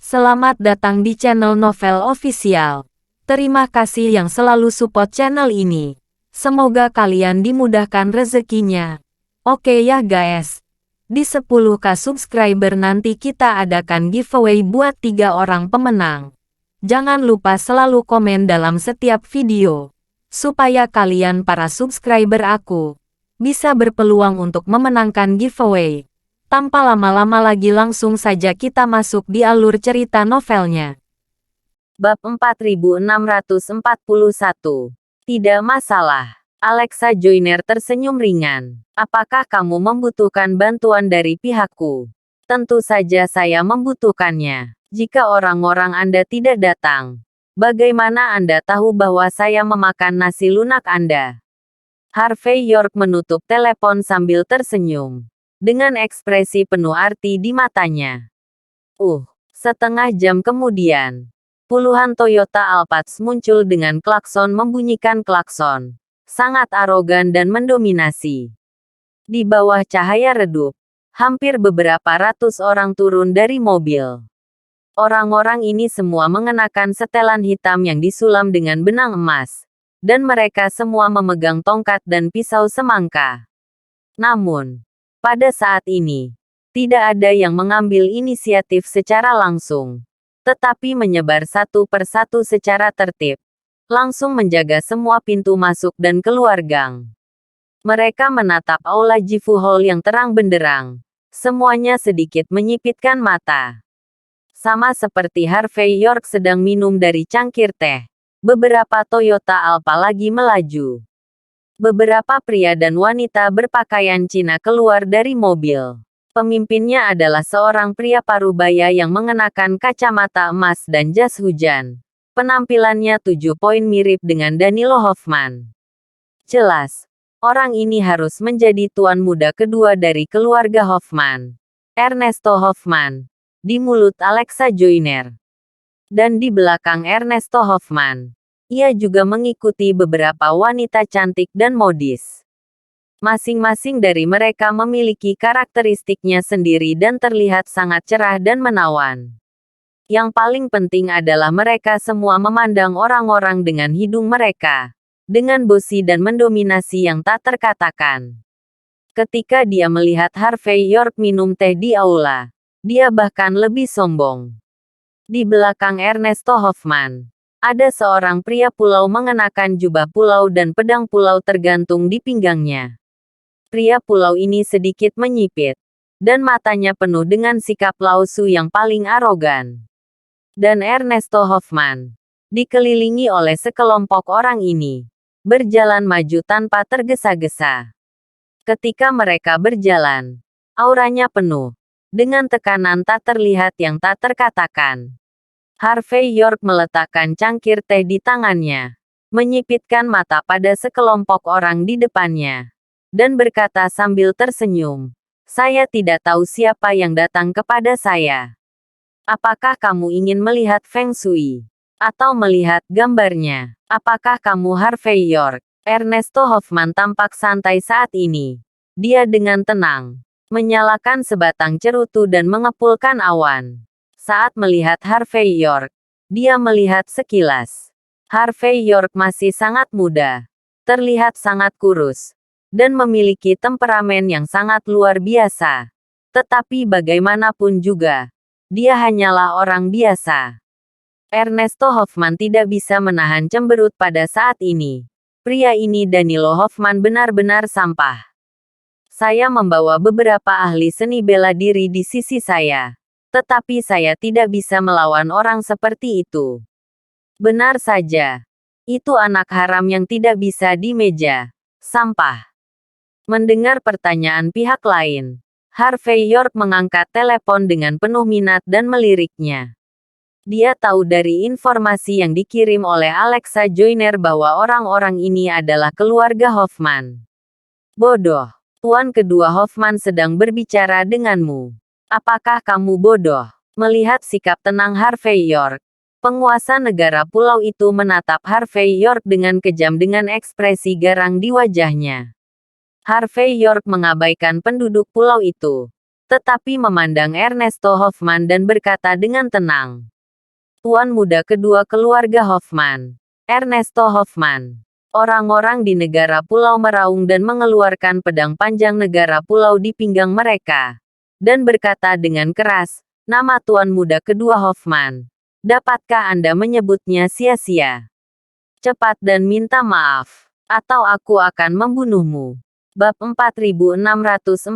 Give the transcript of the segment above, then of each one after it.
Selamat datang di channel Novel Official. Terima kasih yang selalu support channel ini. Semoga kalian dimudahkan rezekinya. Oke ya guys. Di 10k subscriber nanti kita adakan giveaway buat 3 orang pemenang. Jangan lupa selalu komen dalam setiap video. Supaya kalian para subscriber aku bisa berpeluang untuk memenangkan giveaway. Tanpa lama-lama lagi langsung saja kita masuk di alur cerita novelnya. Bab 4641. Tidak masalah. Alexa Joyner tersenyum ringan. Apakah kamu membutuhkan bantuan dari pihakku? Tentu saja saya membutuhkannya. Jika orang-orang Anda tidak datang, bagaimana Anda tahu bahwa saya memakan nasi lunak Anda? Harvey York menutup telepon sambil tersenyum. Dengan ekspresi penuh arti di matanya. Setengah jam kemudian, puluhan Toyota Alphard muncul dengan klakson membunyikan klakson. Sangat arogan dan mendominasi. Di bawah cahaya redup, hampir beberapa ratus orang turun dari mobil. Orang-orang ini semua mengenakan setelan hitam yang disulam dengan benang emas. Dan mereka semua memegang tongkat dan pisau semangka. Namun, pada saat ini, tidak ada yang mengambil inisiatif secara langsung, tetapi menyebar satu persatu secara tertib, langsung menjaga semua pintu masuk dan keluar gang. Mereka menatap aula Jifu Hall yang terang benderang, semuanya sedikit menyipitkan mata. Sama seperti Harvey York sedang minum dari cangkir teh, beberapa Toyota Alphard lagi melaju. Beberapa pria dan wanita berpakaian Cina keluar dari mobil. Pemimpinnya adalah seorang pria parubaya yang mengenakan kacamata emas dan jas hujan. Penampilannya 7 poin mirip dengan Danilo Hoffman. Jelas, orang ini harus menjadi tuan muda kedua dari keluarga Hoffman. Ernesto Hoffman. Di mulut Alexa Joyner. Dan di belakang Ernesto Hoffman, ia juga mengikuti beberapa wanita cantik dan modis. Masing-masing dari mereka memiliki karakteristiknya sendiri dan terlihat sangat cerah dan menawan. Yang paling penting adalah mereka semua memandang orang-orang dengan hidung mereka, dengan bosi dan mendominasi yang tak terkatakan. Ketika dia melihat Harvey York minum teh di aula, dia bahkan lebih sombong. Di belakang Ernesto Hoffman, ada seorang pria pulau mengenakan jubah pulau dan pedang pulau tergantung di pinggangnya. Pria pulau ini sedikit menyipit, dan matanya penuh dengan sikap lausu yang paling arogan. Dan Ernesto Hoffman, dikelilingi oleh sekelompok orang ini, berjalan maju tanpa tergesa-gesa. Ketika mereka berjalan, auranya penuh, dengan tekanan tak terlihat yang tak terkatakan. Harvey York meletakkan cangkir teh di tangannya, menyipitkan mata pada sekelompok orang di depannya, dan berkata sambil tersenyum, "Saya tidak tahu siapa yang datang kepada saya. Apakah kamu ingin melihat Feng Shui? Atau melihat gambarnya? Apakah kamu Harvey York?" Ernesto Hoffman tampak santai saat ini. Dia dengan tenang, menyalakan sebatang cerutu dan mengepulkan awan. Saat melihat Harvey York, dia melihat sekilas. Harvey York masih sangat muda, terlihat sangat kurus, dan memiliki temperamen yang sangat luar biasa. Tetapi bagaimanapun juga, dia hanyalah orang biasa. Ernesto Hoffman tidak bisa menahan cemberut pada saat ini. Pria ini Danilo Hoffman benar-benar sampah. Saya membawa beberapa ahli seni bela diri di sisi saya. Tetapi saya tidak bisa melawan orang seperti itu. Benar saja. Itu anak haram yang tidak bisa di meja. Sampah. Mendengar pertanyaan pihak lain, Harvey York mengangkat telepon dengan penuh minat dan meliriknya. Dia tahu dari informasi yang dikirim oleh Alexa Joyner bahwa orang-orang ini adalah keluarga Hoffman. Bodoh. Tuan kedua Hoffman sedang berbicara denganmu. Apakah kamu bodoh? Melihat sikap tenang Harvey York, penguasa negara pulau itu menatap Harvey York dengan kejam dengan ekspresi garang di wajahnya. Harvey York mengabaikan penduduk pulau itu. tetapi memandang Ernesto Hoffman dan berkata dengan tenang. Tuan muda kedua keluarga Hoffman, Ernesto Hoffman. Orang-orang di negara pulau meraung dan mengeluarkan pedang panjang negara pulau di pinggang mereka. Dan berkata dengan keras, nama tuan muda kedua Hoffman. Dapatkah Anda menyebutnya sia-sia? Cepat dan minta maaf, atau aku akan membunuhmu. Bab 4642.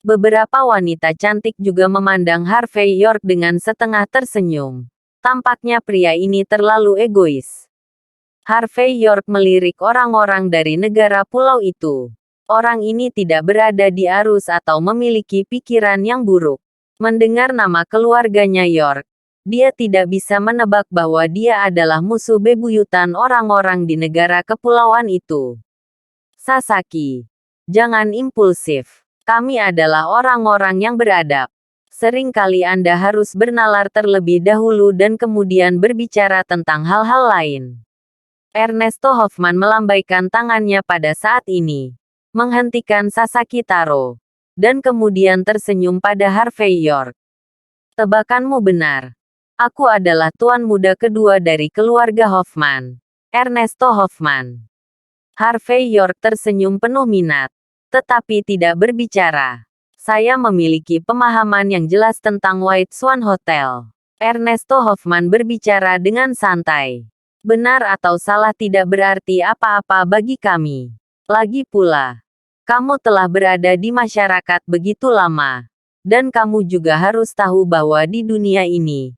Beberapa wanita cantik juga memandang Harvey York dengan setengah tersenyum. Tampaknya pria ini terlalu egois. Harvey York melirik orang-orang dari negara pulau itu. Orang ini tidak berada di arus atau memiliki pikiran yang buruk. Mendengar nama keluarganya York, dia tidak bisa menebak bahwa dia adalah musuh bebuyutan orang-orang di negara kepulauan itu. Sasaki, jangan impulsif. Kami adalah orang-orang yang beradab. Seringkali Anda harus bernalar terlebih dahulu dan kemudian berbicara tentang hal-hal lain. Ernesto Hoffman melambaikan tangannya pada saat ini, menghentikan Sasaki Taro, dan kemudian tersenyum pada Harvey York. Tebakanmu benar. Aku adalah tuan muda kedua dari keluarga Hoffman, Ernesto Hoffman. Harvey York tersenyum penuh minat, tetapi tidak berbicara. Saya memiliki pemahaman yang jelas tentang White Swan Hotel. Ernesto Hoffman berbicara dengan santai. Benar atau salah tidak berarti apa-apa bagi kami. Lagi pula, kamu telah berada di masyarakat begitu lama. Dan kamu juga harus tahu bahwa di dunia ini,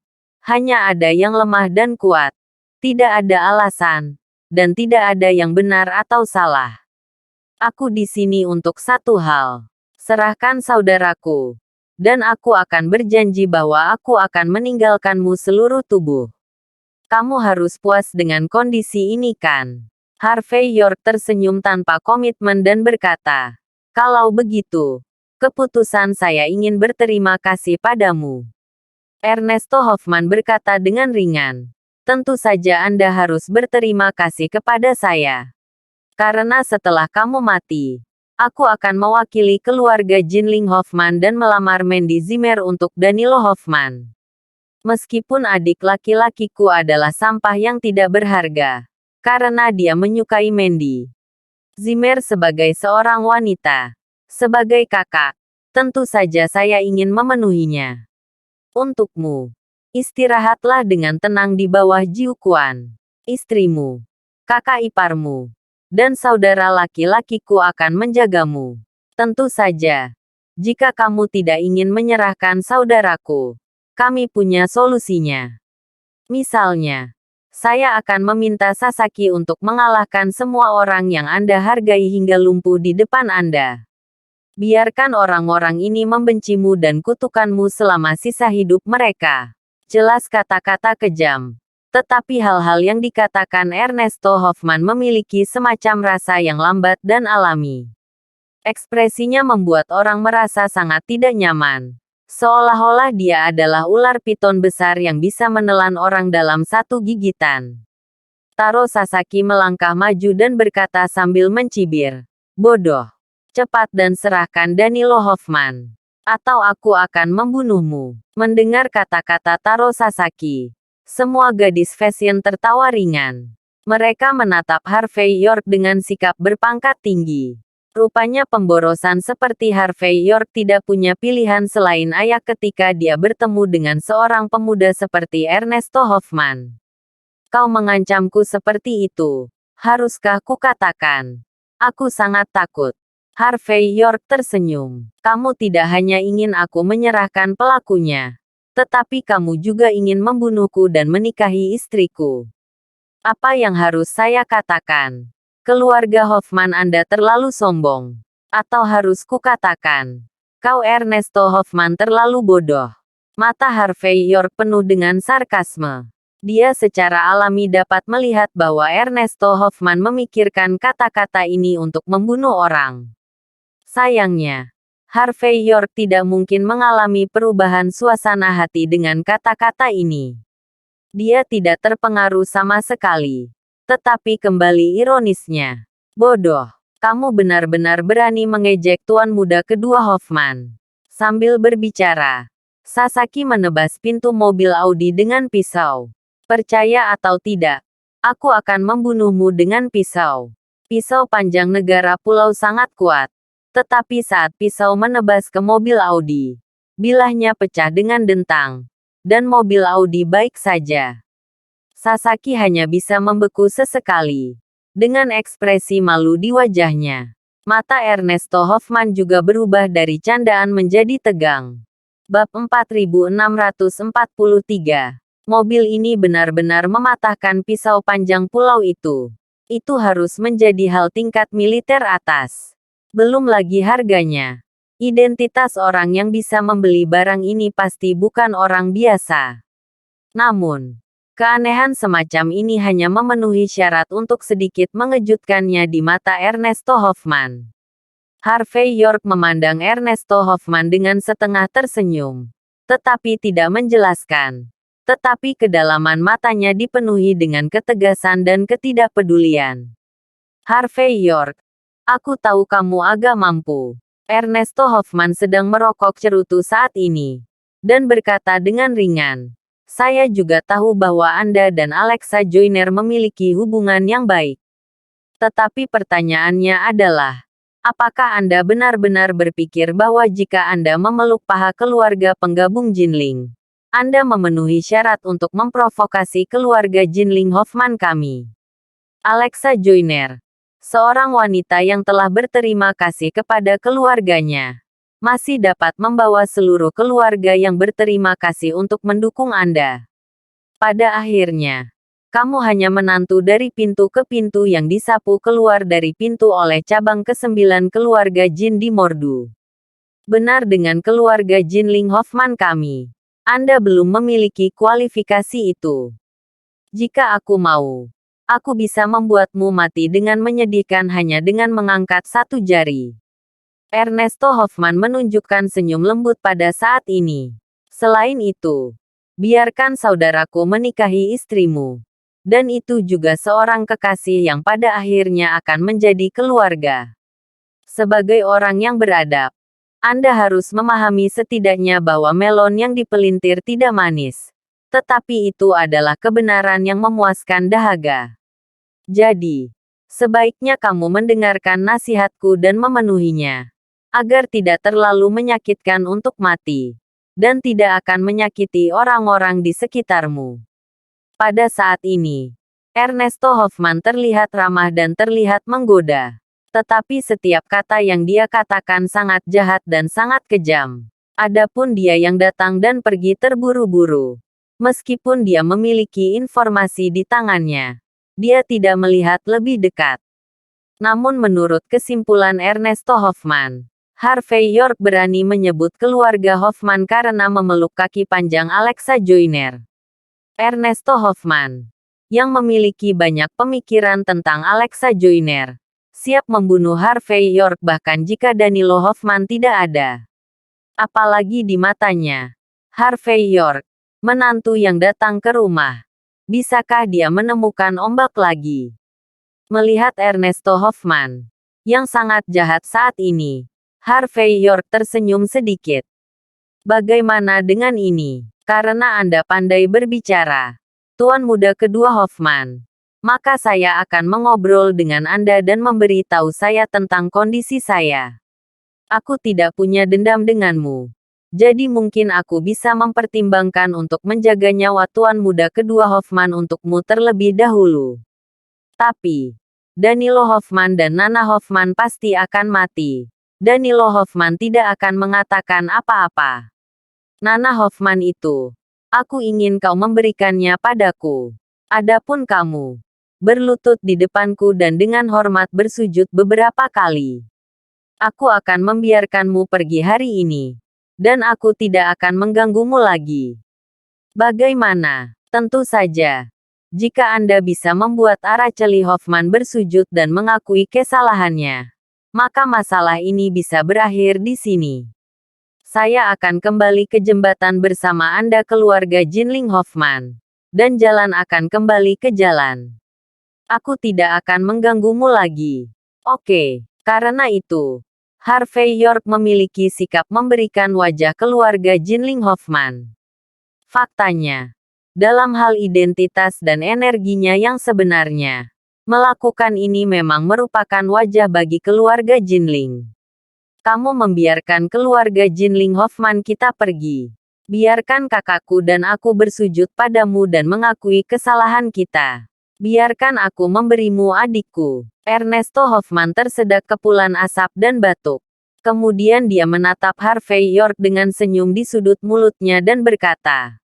hanya ada yang lemah dan kuat. Tidak ada alasan, dan tidak ada yang benar atau salah. Aku di sini untuk satu hal. Serahkan saudaraku. Dan aku akan berjanji bahwa aku akan meninggalkanmu seluruh tubuh. Kamu harus puas dengan kondisi ini kan? Harvey York tersenyum tanpa komitmen dan berkata, kalau begitu, keputusan saya ingin berterima kasih padamu. Ernesto Hoffman berkata dengan ringan, tentu saja Anda harus berterima kasih kepada saya. Karena setelah kamu mati, aku akan mewakili keluarga Jinling Hoffman dan melamar Mandy Zimmer untuk Danilo Hoffman. Meskipun adik laki-lakiku adalah sampah yang tidak berharga, karena dia menyukai Mandy Zimmer sebagai seorang wanita, sebagai kakak, tentu saja saya ingin memenuhinya. Untukmu, istirahatlah dengan tenang di bawah Jiuquan. Istrimu, kakak iparmu, dan saudara laki-lakiku akan menjagamu. Tentu saja, jika kamu tidak ingin menyerahkan saudaraku, kami punya solusinya. Misalnya, saya akan meminta Sasaki untuk mengalahkan semua orang yang Anda hargai hingga lumpuh di depan Anda. Biarkan orang-orang ini membencimu dan kutukanmu selama sisa hidup mereka. Jelas kata-kata kejam. Tetapi hal-hal yang dikatakan Ernesto Hoffman memiliki semacam rasa yang lambat dan alami. Ekspresinya membuat orang merasa sangat tidak nyaman. Seolah-olah dia adalah ular piton besar yang bisa menelan orang dalam satu gigitan. Taro Sasaki melangkah maju dan berkata sambil mencibir, bodoh. Cepat dan serahkan Danilo Hoffman. Atau aku akan membunuhmu. Mendengar kata-kata Taro Sasaki, semua gadis fashion tertawa ringan. Mereka menatap Harvey York dengan sikap berpangkat tinggi. Rupanya pemborosan seperti Harvey York tidak punya pilihan selain ayah ketika dia bertemu dengan seorang pemuda seperti Ernesto Hoffman. Kau mengancamku seperti itu. Haruskah kukatakan? Aku sangat takut. Harvey York tersenyum. Kamu tidak hanya ingin aku menyerahkan pelakunya, tetapi kamu juga ingin membunuhku dan menikahi istriku. Apa yang harus saya katakan? Keluarga Hoffman Anda terlalu sombong. Atau harus kukatakan, kau Ernesto Hoffman terlalu bodoh. Mata Harvey York penuh dengan sarkasme. Dia secara alami dapat melihat bahwa Ernesto Hoffman memikirkan kata-kata ini untuk membunuh orang. Sayangnya, Harvey York tidak mungkin mengalami perubahan suasana hati dengan kata-kata ini. Dia tidak terpengaruh sama sekali. Tetapi kembali ironisnya, bodoh, kamu benar-benar berani mengejek tuan muda kedua Hoffman. Sambil berbicara, Sasaki menebas pintu mobil Audi dengan pisau. Percaya atau tidak, aku akan membunuhmu dengan pisau. Pisau panjang negara pulau sangat kuat. Tetapi saat pisau menebas ke mobil Audi, bilahnya pecah dengan dentang. Dan mobil Audi baik saja. Sasaki hanya bisa membeku sesekali. Dengan ekspresi malu di wajahnya. Mata Ernesto Hoffman juga berubah dari candaan menjadi tegang. Bab 4643. Mobil ini benar-benar mematahkan pisau panjang pulau itu. Itu harus menjadi hal tingkat militer atas. Belum lagi harganya. Identitas orang yang bisa membeli barang ini pasti bukan orang biasa. Namun, keanehan semacam ini hanya memenuhi syarat untuk sedikit mengejutkannya di mata Ernesto Hoffman. Harvey York memandang Ernesto Hoffman dengan setengah tersenyum. Tetapi tidak menjelaskan. Tetapi kedalaman matanya dipenuhi dengan ketegasan dan ketidakpedulian. Harvey York, aku tahu kamu agak mampu. Ernesto Hoffman sedang merokok cerutu saat ini. Dan berkata dengan ringan. Saya juga tahu bahwa Anda dan Alexa Joyner memiliki hubungan yang baik. Tetapi pertanyaannya adalah, apakah Anda benar-benar berpikir bahwa jika Anda memeluk paha keluarga penggabung Jinling, Anda memenuhi syarat untuk memprovokasi keluarga Jinling Hoffman kami? Alexa Joyner, seorang wanita yang telah berterima kasih kepada keluarganya, masih dapat membawa seluruh keluarga yang berterima kasih untuk mendukung Anda. Pada akhirnya, kamu hanya menantu dari pintu ke pintu yang disapu keluar dari pintu oleh cabang ke-9 keluarga Jin di Mordu. Benar, dengan keluarga Jinling Hoffman kami, Anda belum memiliki kualifikasi itu. Jika aku mau, aku bisa membuatmu mati dengan menyedihkan hanya dengan mengangkat satu jari. Ernesto Hoffman menunjukkan senyum lembut pada saat ini. Selain itu, biarkan saudaraku menikahi istrimu. Dan itu juga seorang kekasih yang pada akhirnya akan menjadi keluarga. Sebagai orang yang beradab, Anda harus memahami setidaknya bahwa melon yang dipelintir tidak manis. Tetapi itu adalah kebenaran yang memuaskan dahaga. Jadi, sebaiknya kamu mendengarkan nasihatku dan memenuhinya. Agar tidak terlalu menyakitkan untuk mati. Dan tidak akan menyakiti orang-orang di sekitarmu. Pada saat ini, Ernesto Hoffman terlihat ramah dan terlihat menggoda. Tetapi setiap kata yang dia katakan sangat jahat dan sangat kejam. Adapun dia yang datang dan pergi terburu-buru. Meskipun dia memiliki informasi di tangannya, dia tidak melihat lebih dekat. Namun menurut kesimpulan Ernesto Hoffman, Harvey York berani menyebut keluarga Hoffman karena memeluk kaki panjang Alexa Joyner. Ernesto Hoffman, yang memiliki banyak pemikiran tentang Alexa Joyner, siap membunuh Harvey York bahkan jika Danilo Hoffman tidak ada. Apalagi di matanya, Harvey York, menantu yang datang ke rumah. Bisakah dia menemukan ombak lagi? Melihat Ernesto Hoffman, yang sangat jahat saat ini, Harvey York tersenyum sedikit. Bagaimana dengan ini? Karena Anda pandai berbicara, Tuan Muda Kedua Hoffman, maka saya akan mengobrol dengan Anda dan memberi tahu saya tentang kondisi saya. Aku tidak punya dendam denganmu. Jadi mungkin aku bisa mempertimbangkan untuk menjaga nyawa Tuan Muda Kedua Hoffman untukmu terlebih dahulu. Tapi, Danilo Hoffman dan Nana Hoffman pasti akan mati. Danilo Hoffman tidak akan mengatakan apa-apa. Nana Hoffman itu, aku ingin kau memberikannya padaku. Adapun kamu, berlutut di depanku dan dengan hormat bersujud beberapa kali. Aku akan membiarkanmu pergi hari ini. Dan aku tidak akan mengganggumu lagi. Bagaimana? Tentu saja. Jika Anda bisa membuat Araceli Hoffman bersujud dan mengakui kesalahannya, maka masalah ini bisa berakhir di sini. Saya akan kembali ke jembatan bersama Anda keluarga Jinling Hoffman. Dan jalan akan kembali ke jalan. Aku tidak akan mengganggumu lagi. Oke, karena itu, Harvey York memiliki sikap memberikan wajah keluarga Jinling Hoffman. Faktanya, dalam hal identitas dan energinya yang sebenarnya, melakukan ini memang merupakan wajah bagi keluarga Jinling. Kamu membiarkan keluarga Jinling Hoffman kita pergi. Biarkan kakakku dan aku bersujud padamu dan mengakui kesalahan kita. Biarkan aku memberimu adikku. Ernesto Hoffman tersedak kepulan asap dan batuk. Kemudian dia menatap Harvey York dengan senyum di sudut mulutnya dan berkata,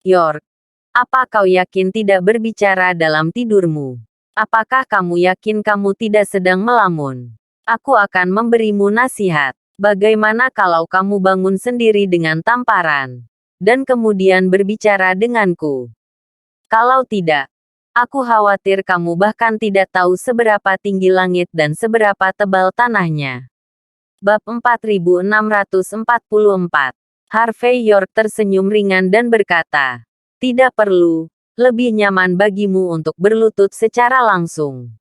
York, apa kau yakin tidak berbicara dalam tidurmu? Apakah kamu yakin kamu tidak sedang melamun? Aku akan memberimu nasihat. Bagaimana kalau kamu bangun sendiri dengan tamparan, dan kemudian berbicara denganku? Kalau tidak, aku khawatir kamu bahkan tidak tahu seberapa tinggi langit dan seberapa tebal tanahnya. Bab 4644. Harvey York tersenyum ringan dan berkata, tidak perlu, lebih nyaman bagimu untuk berlutut secara langsung.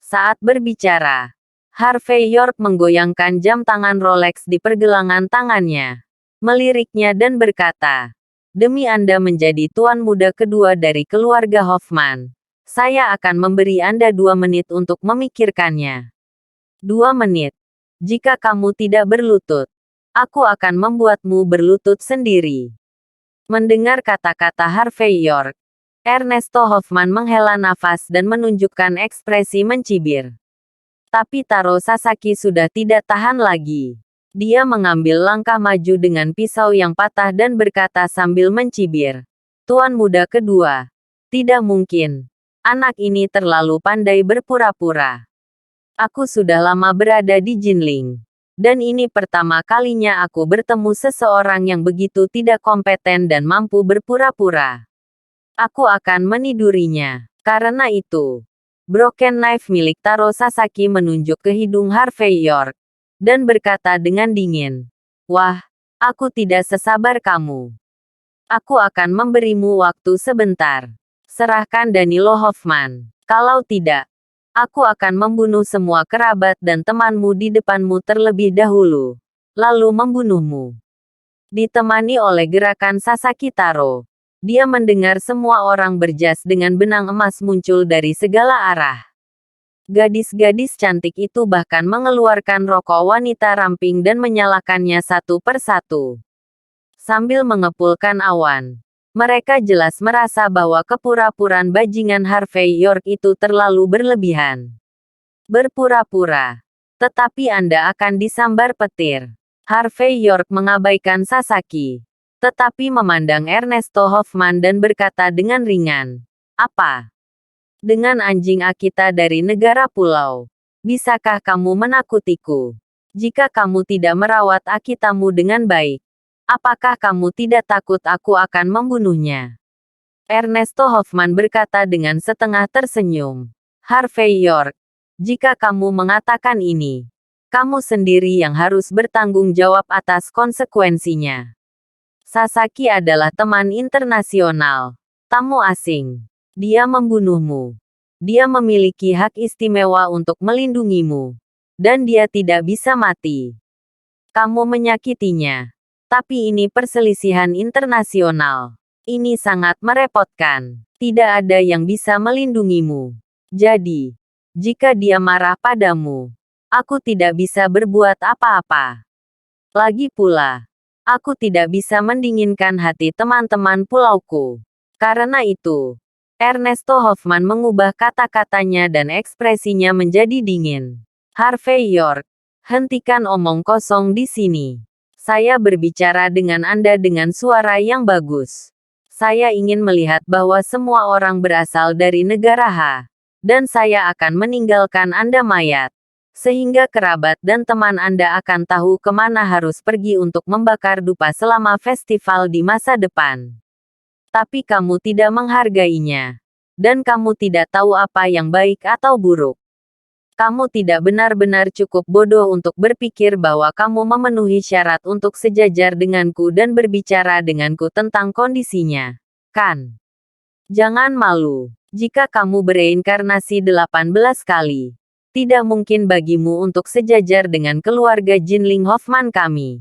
Saat berbicara, Harvey York menggoyangkan jam tangan Rolex di pergelangan tangannya, meliriknya dan berkata, demi Anda menjadi tuan muda kedua dari keluarga Hoffman, saya akan memberi Anda 2 menit untuk memikirkannya. 2 menit. Jika kamu tidak berlutut, aku akan membuatmu berlutut sendiri. Mendengar kata-kata Harvey York, Ernesto Hoffman menghela nafas dan menunjukkan ekspresi mencibir. Tapi Taro Sasaki sudah tidak tahan lagi. Dia mengambil langkah maju dengan pisau yang patah dan berkata sambil mencibir, Tuan muda kedua, tidak mungkin. Anak ini terlalu pandai berpura-pura. Aku sudah lama berada di Jinling. Dan ini pertama kalinya aku bertemu seseorang yang begitu tidak kompeten dan mampu berpura-pura. Aku akan menidurinya. Karena itu, broken knife milik Taro Sasaki menunjuk ke hidung Harvey York, dan berkata dengan dingin, wah, aku tidak sesabar kamu. Aku akan memberimu waktu sebentar. Serahkan Danilo Hoffman. Kalau tidak, aku akan membunuh semua kerabat dan temanmu di depanmu terlebih dahulu, lalu membunuhmu. Ditemani oleh gerakan Sasaki Taro, dia mendengar semua orang berjas dengan benang emas muncul dari segala arah. Gadis-gadis cantik itu bahkan mengeluarkan rokok wanita ramping dan menyalakannya satu persatu. Sambil mengepulkan awan, mereka jelas merasa bahwa kepura-puraan bajingan Harvey York itu terlalu berlebihan. Berpura-pura. Tetapi Anda akan disambar petir. Harvey York mengabaikan Sasaki, tetapi memandang Ernesto Hoffman dan berkata dengan ringan, apa? Dengan anjing Akita dari negara pulau, bisakah kamu menakutiku? Jika kamu tidak merawat Akitamu dengan baik, apakah kamu tidak takut aku akan membunuhnya? Ernesto Hoffman berkata dengan setengah tersenyum. Harvey York, jika kamu mengatakan ini, kamu sendiri yang harus bertanggung jawab atas konsekuensinya. Sasaki adalah teman internasional, tamu asing. Dia membunuhmu. Dia memiliki hak istimewa untuk melindungimu. Dan dia tidak bisa mati. Kamu menyakitinya. Tapi ini perselisihan internasional. Ini sangat merepotkan. Tidak ada yang bisa melindungimu. Jadi, jika dia marah padamu, aku tidak bisa berbuat apa-apa. Lagi pula, aku tidak bisa mendinginkan hati teman-teman pulauku. Karena itu, Ernesto Hoffman mengubah kata-katanya dan ekspresinya menjadi dingin. Harvey York, hentikan omong kosong di sini. Saya berbicara dengan Anda dengan suara yang bagus. Saya ingin melihat bahwa semua orang berasal dari negara H. Dan saya akan meninggalkan Anda mayat. Sehingga kerabat dan teman Anda akan tahu kemana harus pergi untuk membakar dupa selama festival di masa depan. Tapi kamu tidak menghargainya. Dan kamu tidak tahu apa yang baik atau buruk. Kamu tidak benar-benar cukup bodoh untuk berpikir bahwa kamu memenuhi syarat untuk sejajar denganku dan berbicara denganku tentang kondisinya. Kan? Jangan malu. Jika kamu bereinkarnasi 18 kali, Tidak mungkin bagimu untuk sejajar dengan keluarga Jinling Hoffman kami.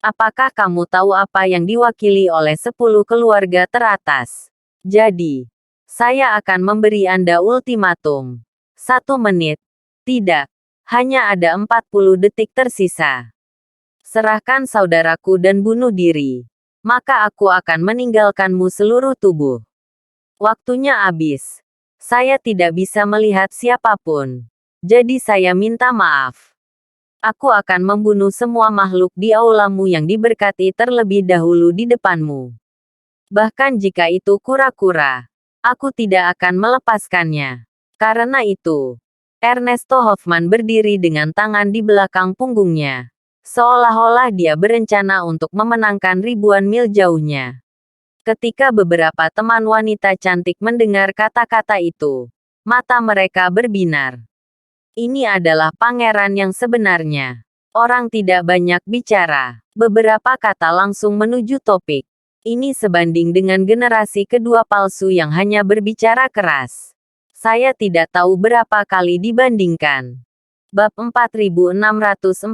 Apakah kamu tahu apa yang diwakili oleh 10 keluarga teratas? Jadi, saya akan memberi Anda ultimatum. 1 menit. Tidak. Hanya ada 40 detik tersisa. Serahkan saudaraku dan bunuh diri. Maka aku akan meninggalkanmu seluruh tubuh. Waktunya habis. Saya tidak bisa melihat siapapun. Jadi saya minta maaf. Aku akan membunuh semua makhluk di aulamu yang diberkati terlebih dahulu di depanmu. Bahkan jika itu kura-kura, aku tidak akan melepaskannya. Karena itu, Ernesto Hoffman berdiri dengan tangan di belakang punggungnya. Seolah-olah dia berencana untuk memenangkan ribuan mil jauhnya. Ketika beberapa teman wanita cantik mendengar kata-kata itu, mata mereka berbinar. Ini adalah pangeran yang sebenarnya. Orang tidak banyak bicara. Beberapa kata langsung menuju topik. Ini sebanding dengan generasi kedua palsu yang hanya berbicara keras. Saya tidak tahu berapa kali dibandingkan. Bab 4645.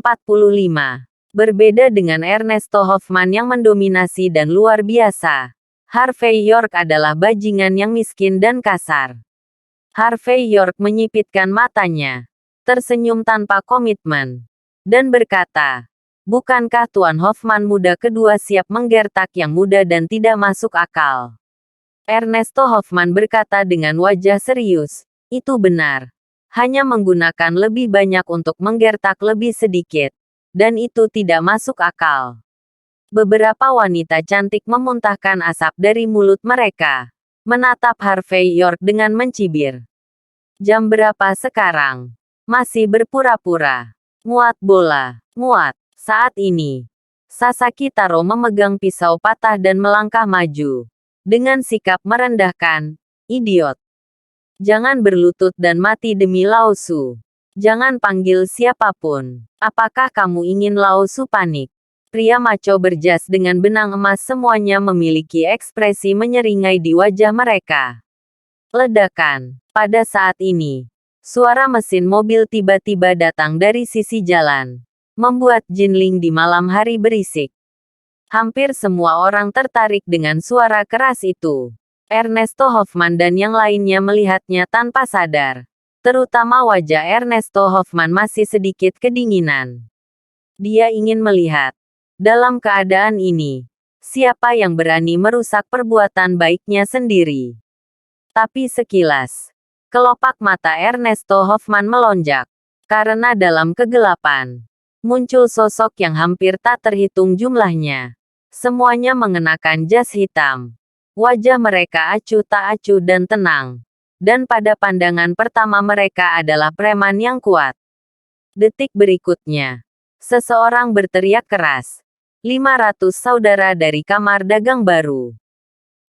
Berbeda dengan Ernesto Hoffman yang mendominasi dan luar biasa, Harvey York adalah bajingan yang miskin dan kasar. Harvey York menyipitkan matanya, tersenyum tanpa komitmen, dan berkata, "Bukankah Tuan Hoffman muda kedua siap menggertak yang muda dan tidak masuk akal?" Ernesto Hoffman berkata dengan wajah serius, "Itu benar. Hanya menggunakan lebih banyak untuk menggertak lebih sedikit. Dan itu tidak masuk akal." Beberapa wanita cantik memuntahkan asap dari mulut mereka, menatap Harvey York dengan mencibir. "Jam berapa sekarang? Masih berpura-pura. Muat bola. Muat." Saat ini, Sasaki Taro memegang pisau patah dan melangkah maju. Dengan sikap merendahkan, "Idiot. Jangan berlutut dan mati demi Lao Su. Jangan panggil siapapun. Apakah kamu ingin Lao Su panik?" Pria maco berjas dengan benang emas semuanya memiliki ekspresi menyeringai di wajah mereka. Ledakan. Pada saat ini, suara mesin mobil tiba-tiba datang dari sisi jalan, membuat Jinling di malam hari berisik. Hampir semua orang tertarik dengan suara keras itu. Ernesto Hoffman dan yang lainnya melihatnya tanpa sadar. Terutama wajah Ernesto Hoffman masih sedikit kedinginan. Dia ingin melihat. Dalam keadaan ini, siapa yang berani merusak perbuatan baiknya sendiri? Tapi sekilas, kelopak mata Ernesto Hoffman melonjak. Karena dalam kegelapan, muncul sosok yang hampir tak terhitung jumlahnya. Semuanya mengenakan jas hitam. Wajah mereka acuh tak acuh dan tenang. Dan pada pandangan pertama mereka adalah preman yang kuat. Detik berikutnya, seseorang berteriak keras. 500 saudara dari kamar dagang baru.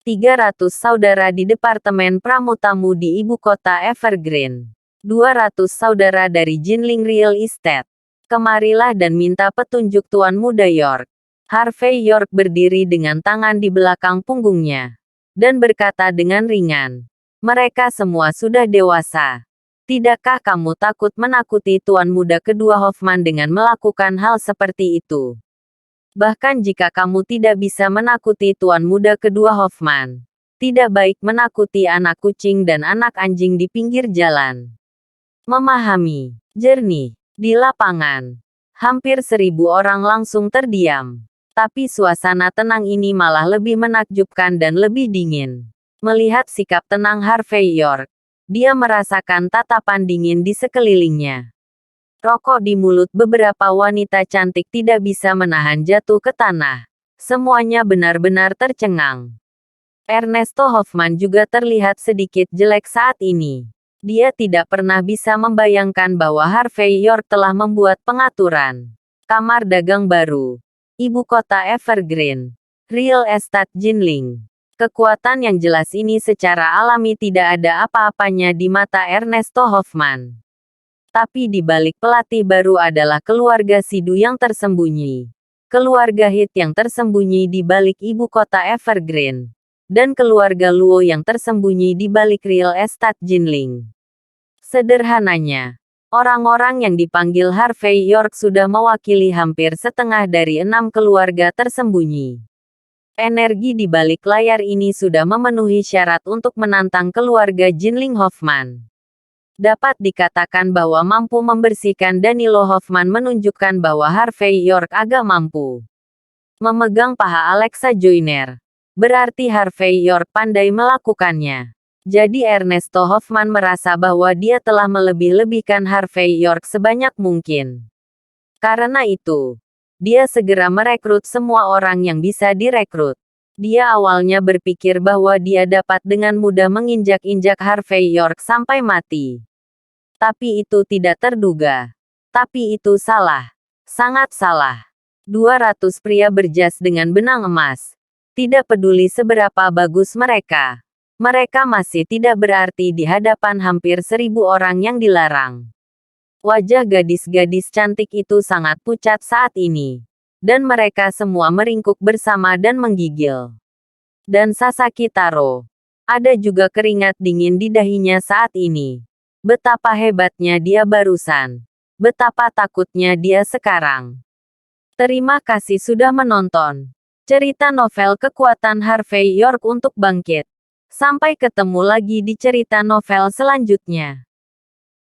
300 saudara di Departemen Pramutamu di ibu kota Evergreen. 200 saudara dari Jinling Real Estate. Kemarilah dan minta petunjuk Tuan Muda York. Harvey York berdiri dengan tangan di belakang punggungnya. Dan berkata dengan ringan. "Mereka semua sudah dewasa. Tidakkah kamu takut menakuti Tuan Muda kedua Hoffman dengan melakukan hal seperti itu? Bahkan jika kamu tidak bisa menakuti Tuan Muda kedua Hoffman, tidak baik menakuti anak kucing dan anak anjing di pinggir jalan." Memahami. Jernih. Di lapangan, hampir 1000 orang langsung terdiam. Tapi suasana tenang ini malah lebih menakjubkan dan lebih dingin. Melihat sikap tenang Harvey York, dia merasakan tatapan dingin di sekelilingnya. Rokok di mulut beberapa wanita cantik tidak bisa menahan jatuh ke tanah. Semuanya benar-benar tercengang. Ernesto Hoffman juga terlihat sedikit jelek saat ini. Dia tidak pernah bisa membayangkan bahwa Harvey York telah membuat pengaturan. Kamar dagang baru. Ibu kota Evergreen. Real Estate Jinling. Kekuatan yang jelas ini secara alami tidak ada apa-apanya di mata Ernesto Hoffman. Tapi di balik pelatih baru adalah keluarga Sidu yang tersembunyi. Keluarga Hit yang tersembunyi di balik ibu kota Evergreen. Dan keluarga Luo yang tersembunyi di balik Real Estate Jinling. Sederhananya, Orang-orang yang dipanggil Harvey York sudah mewakili hampir setengah dari 6 keluarga tersembunyi. Energi di balik layar ini sudah memenuhi syarat untuk menantang keluarga Jinling Hoffman. Dapat dikatakan bahwa mampu membersihkan Danilo Hoffman menunjukkan bahwa Harvey York agak mampu memegang paha Alexa Joyner. Berarti Harvey York pandai melakukannya. Jadi Ernesto Hoffman merasa bahwa dia telah melebih-lebihkan Harvey York sebanyak mungkin. Karena itu, dia segera merekrut semua orang yang bisa direkrut. Dia awalnya berpikir bahwa dia dapat dengan mudah menginjak-injak Harvey York sampai mati. Tapi itu tidak terduga. Tapi itu salah. Sangat salah. 200 pria berjas dengan benang emas. Tidak peduli seberapa bagus mereka. Mereka masih tidak berarti di hadapan hampir 1000 orang yang dilarang. Wajah gadis-gadis cantik itu sangat pucat saat ini. Dan mereka semua meringkuk bersama dan menggigil. Dan Sasaki Taro. Ada juga keringat dingin di dahinya saat ini. Betapa hebatnya dia barusan. Betapa takutnya dia sekarang. Terima kasih sudah menonton. Cerita novel kekuatan Harvey York untuk bangkit. Sampai ketemu lagi di cerita novel selanjutnya.